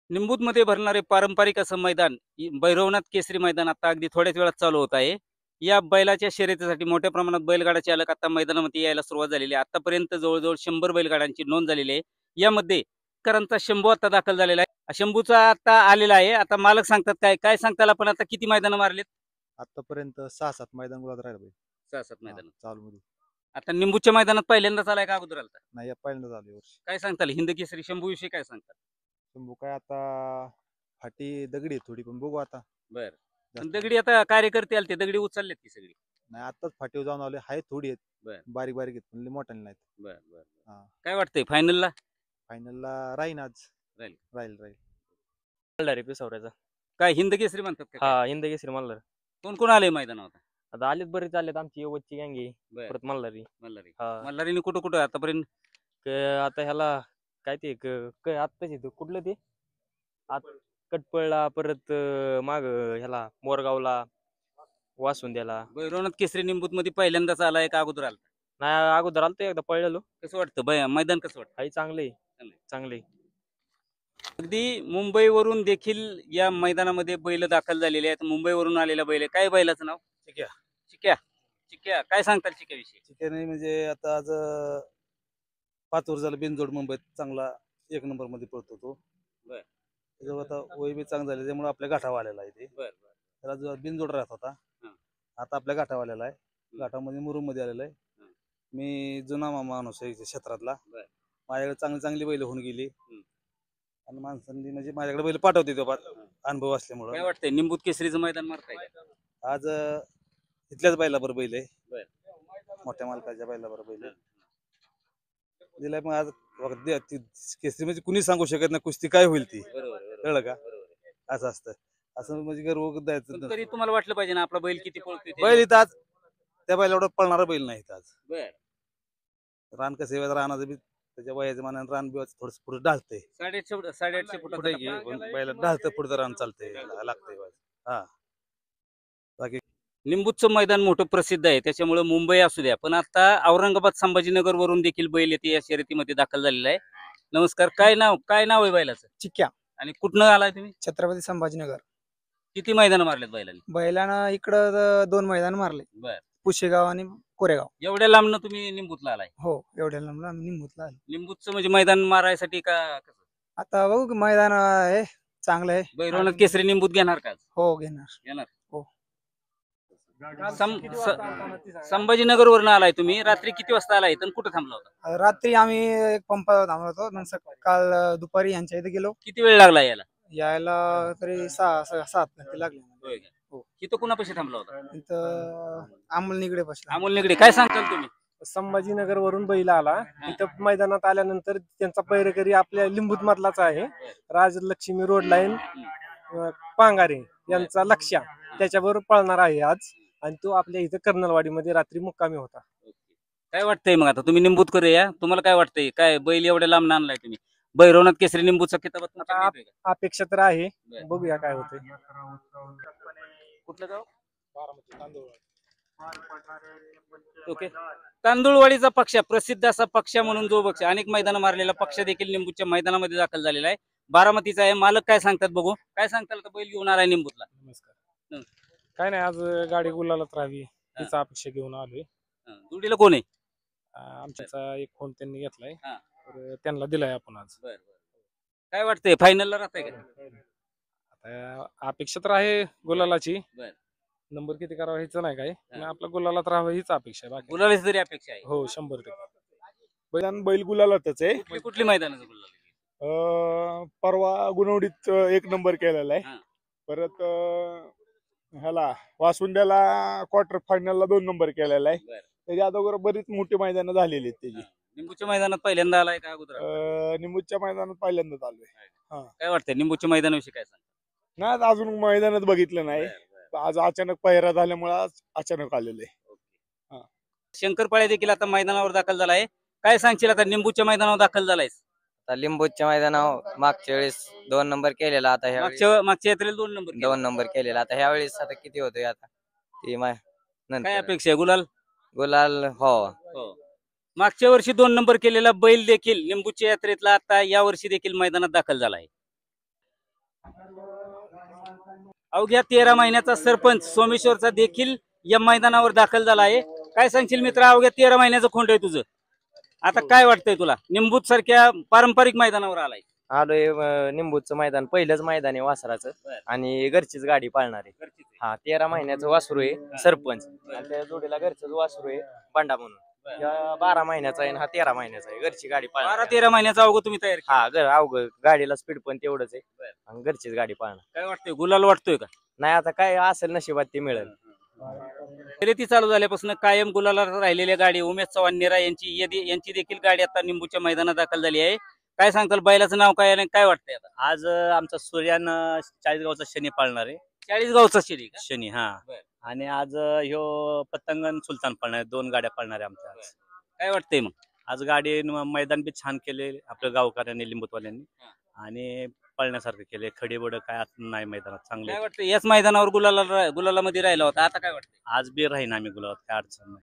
निंबूतमध्ये भरणारे पारंपरिक असं मैदान भैरवनाथ केसरी मैदान आता अगदी थोड्याच वेळात चालू होत आहे. या बैलाच्या शर्यतीसाठी मोठ्या प्रमाणात बैलगाडा चालक आता मैदानामध्ये यायला सुरुवात झालेली आहे. आतापर्यंत जवळजवळ 100 बैलगाड्यांची नोंद झालेली आहे. यामध्ये करांचा शंभू आता दाखल झालेला आहे. शंभूचा आता आलेला आहे. आता मालक सांगतात काय काय सांगताल आपण आता किती मैदानं मारलेत? आतापर्यंत 6-7 मैदान गुलाल राहिला पाहिजे. 6-7 मैदान. चालू मध्ये आता निंबूच्या मैदानात पहिल्यांदाच आलाय का अगोदर आलता? नाही या पहिल्यांदा झाले वर्ष. काय सांगताल हिंद केसरी शंभू विषयी काय सांगताल? शंभू काय आता फाटी दगडी आहे थोडी, पण बघू आता. बर जास्त दगडी आता कार्यकर्ते आले ते दगडी उचललेत की सगळी? नाही आताच फाटीवर जाऊन आले, हाय थोडी आहेत. बर बारीक बारीक आहेत, पण लय मोठ्याने नाहीत. बर बर हा काय वाटतंय फायनलला? फायनलला राहीन आज. राहील. राहील. मल्हारी पिसावऱ्याचा. काय हिंद केसरी म्हणतात का काय? हा हिंद केसरी मल्हार. कोण कोण आले मैदानावर आता? आता आलेत बरेच आलेत, आमची यवतची गँगी बर परत मल्हारी. मल्हारी. हा मल्हारीने कुठं कुठं आतापर्यंत? आता ह्याला काय ते आत्ताच येतो कुठलं ते कटपळला परत माग ह्याला मोरगावला वासुंद्याला. भैरवनाथ केसरी निंबूत मध्ये पहिल्यांदाच आलाय का अगोदर आला? नाही अगोदर आलतो एकदा पळलेलो. कसं वाटतं मैदान कसं वाटतं? हाही चांगले चांगले. अगदी मुंबईवरून देखील या मैदानामध्ये बैल दाखल झालेले आहेत. मुंबईवरून आलेला बैल आहे. काय बैलाचं नाव? चिक्या. चिक्या. चिक्या काय सांगताल चिक्याविषयी? चिक्या नाही म्हणजे आता आज 5 वर्ष झालं बिनजोड मुंबईत चांगला 1 नंबर मध्ये पळतो तो. बर. त्याच्यावर आता वय बी चांगलं झालं, त्यामुळे आपल्या गाठावर आलेला आहे ते. बर बर त्याला जो बिनजोड राहत होता, हा. आता आपल्या गाठावर आलेला आहे. गाठामध्ये मुरुम मध्ये आलेला आहे. हा. मी जुना माणूस आहे क्षेत्रातला. बर. माझ्याकडे चांगली चांगली बैल होऊन गेली. हम्म. आणि माणसांनी म्हणजे माझ्याकडे बैल पाठवते तो अनुभव काय असल्यामुळं. वाटतंय निंबूत केसरीचं मैदान मारताय का? आज इथल्याच बैलाबर बैल आहे. बर. मोठ्या मालकाच्या बैलाबर बैल आहे. दिलाय मग आज केसरी म्हणजे कुणी सांगू शकत नाही कुस्ती काय होईल ती. कळलं का? असं असतं. असं म्हणजे गर्व द्यायचं. पण तरी तुम्हाला वाटलं पाहिजे ना आपला बैल किती पळतोय ते? बैल इथं आज त्या बैला एवढा पळणारा बैल नाही इथं आज. बर. रान कसं आहे, रानाचं बी त्याच्या वयाच्या मानाने रान बी थोडस पुढे ढालतंय. 850 कुठे फुटाचा बैला ढालतं पुढे रान चालतंय लागतंय. हा बाकी निंबूतचं मैदान मोठं प्रसिद्ध आहे, त्याच्यामुळे मुंबई असू द्या, पण आता औरंगाबाद संभाजीनगर वरून देखील बैल येते या शर्यतीमध्ये दाखल झालेला आहे. नमस्कार, काय नाव आहे बैलाचं? चिक्क्या. आणि कुठनं आलाय तुम्ही? छत्रपती संभाजीनगर. किती मैदान मारलेत बैलांनी? बैलानं इकडं 2 मैदान मारले, बर. पुशेगाव आणि कोरेगाव. एवढ्या लांबनं तुम्ही निंबूतला आलाय? हो एवढ्या लांब आम्ही निंबूतला आलो. निंबूतचं म्हणजे मैदान मारायसाठी का कसं? आता बघू की मैदान आहे चांगलं आहे. भैरवनाथ केसरी निंबूत घेणार का? हो घेणार. हो. संभाजीनगर वरून आलाय तुम्ही, रात्री किती वाजता आलाय आणि कुठं थांबला होता? रात्री आम्ही एक पंपावर थांबलो होतो, नंतर काल दुपारी यांच्या इथे गेलो. किती वेळ लागला यायला? यायला तरी 6-7 घंटे लागले. हो. तिथं कुणापाशी थांबला होता? इथं अमोल निगडे पासून. अमोल निगडे. काय सांगताल तुम्ही? संभाजीनगर वरून बैल आला. इथं मैदानात आल्यानंतर त्यांचा पैरेकरी आपल्या लिंबूत मधलाच आहे, राजलक्ष्मी रोड लाईन पांगारे यांचा लक्ष त्याच्याबरोबर पळणार आहे आज. आणि तो आपल्या इथं कर्नलवाडीमध्ये रात्री मुक्कामी होता. काय वाटतंय मग आता तुम्ही निंबूत करूया, तुम्हाला काय वाटतंय? काय बैल एवढ्या लांब आणलाय तुम्ही? भैरवनाथ केसरी निंबूचा किताब अपेक्षा तर आहे, बघूया काय होतंय. कुठलं गाव? ओके. तांदूळवाडीचा पक्ष प्रसिद्ध असा पक्ष म्हणून जो पक्ष अनेक मैदान मारलेला पक्ष देखील निंबूच्या मैदानामध्ये दाखल झालेला आहे. बारामतीचा आहे. मालक काय सांगतात बघू? काय सांगताल? बैल घेऊन आलाय निंबूतला. नमस्कार. काय नाही, आज गाडी गुलालात राहावी हीच अपेक्षा घेऊन आलोय. जोडीला कोण आहे? आमचा एक फोन त्यांनी घेतलाय, तर त्यांना दिलाय आपण आज. काय वाटतंय फायनलला राहताय का? आता अपेक्षा तर आहे गुलालाची. बर. नंबर किती करावा ह्याचं नाही काय, आपला गुलालात राहावं हीच अपेक्षा आहे. बाकी गुलालाची तरी अपेक्षा आहे? हो 100%. बैल गुलालातच आहे. कुठली मैदानाचं गुलाल? परवा गुणवडीत 1 नंबर केलेला आहे. परत ह्याला वासुंद्याला क्वार्टर फायनलला 2 नंबर केलेला आहे. त्याच्या अगोदर बरीच मोठी मैदानं झालेली आहेत त्याची. निंबूच्या मैदानात पहिल्यांदा आलाय का अगोदर? निंबूच्या मैदानात पहिल्यांदाच आलोय. काय वाटतंय निंबूच्या मैदानाविषयी काय सांग? नाही अजून मैदानात बघितलं नाही. आज अचानक पहिरा झाल्यामुळे आज अचानक आलेलं आहे. शंकरपाळे देखील आता मैदानावर दाखल झालाय. काय सांगशील आता निंबूच्या मैदानावर दाखल झालाय? लिंबूच्या मैदानावर मागच्या वेळेस 2 नंबर केलेला, आता मागच्या यात्रेला 2 नंबर 2 नंबर केलेला. आता ह्या वेळेस आता किती होतोय आता ती काय अपेक्षा आहे? गुलाल हो. मागच्या वर्षी 2 नंबर केलेला बैल देखील लिंबूच्या यात्रेतला आता या वर्षी देखील मैदानात दाखल झालाय. अवघ्या 13 महिन्याचा सरपंच सोमेश्वरचा देखील या मैदानावर दाखल झाला आहे. काय सांगशील मित्रा, अवघ्या 13 महिन्याचं खोंड आहे तुझं, आता काय वाटतंय तुला? निंबूत सारख्या पारंपरिक मैदानावर आलाय. आलोय निंबूचं मैदान पहिलंच मैदान आहे वासराचं आणि घरचीच गाडी पाळणार आहे. हा 13 महिन्याचं वासरू आहे सरपंच आणि त्या जोडीला घरचंच वासरू आहे बंडा म्हणून. 12 महिन्याचा आहे आणि हा 13 महिन्याचा आहे. घरची गाडी पाळणार 12-13 महिन्याचा अवघं तुम्ही तयार केलं. हा अवघड गाडीला स्पीड पण तेवढंच आहे आणि घरचीच गाडी पाळणार. काय वाटतंय, गुलाल वाटतोय का? नाही आता काय असेल नशिबात ते मिळेल. शर्यती चालू झाल्यापासून कायम गुलाला राहिलेल्या गाडी उमेश चव्हाण निरा यांची देखील गाडी आता निंबूच्या मैदानात दाखल झाली आहे. काय सांगताल, बैलाचं नाव काय आणि काय वाटतंय आता? आज आमचा सूर्यान 40 गावचा शनी पाळणार आहे. 40 गावचा शिरी का? शनी हा. बर. आणि आज ह्यो पतंगन सुलतान पाळणार आहे. 2 गाड्या पाळणार आहे आमच्या आज. काय वाटतंय मग? आज गाडी मैदान बी छान केले आपल्या गावकऱ्यांनी लिंबूतवाल्यांनी आणि पळण्यासारखं केले. खडीबड काय नाही मैदानात चांगले. काय वाटतंय, याच मैदानावर गुलाला मध्ये राहिला होता, आता काय वाटतंय? आज बी राहीन आम्ही गुलाबात, काय अडचण नाही.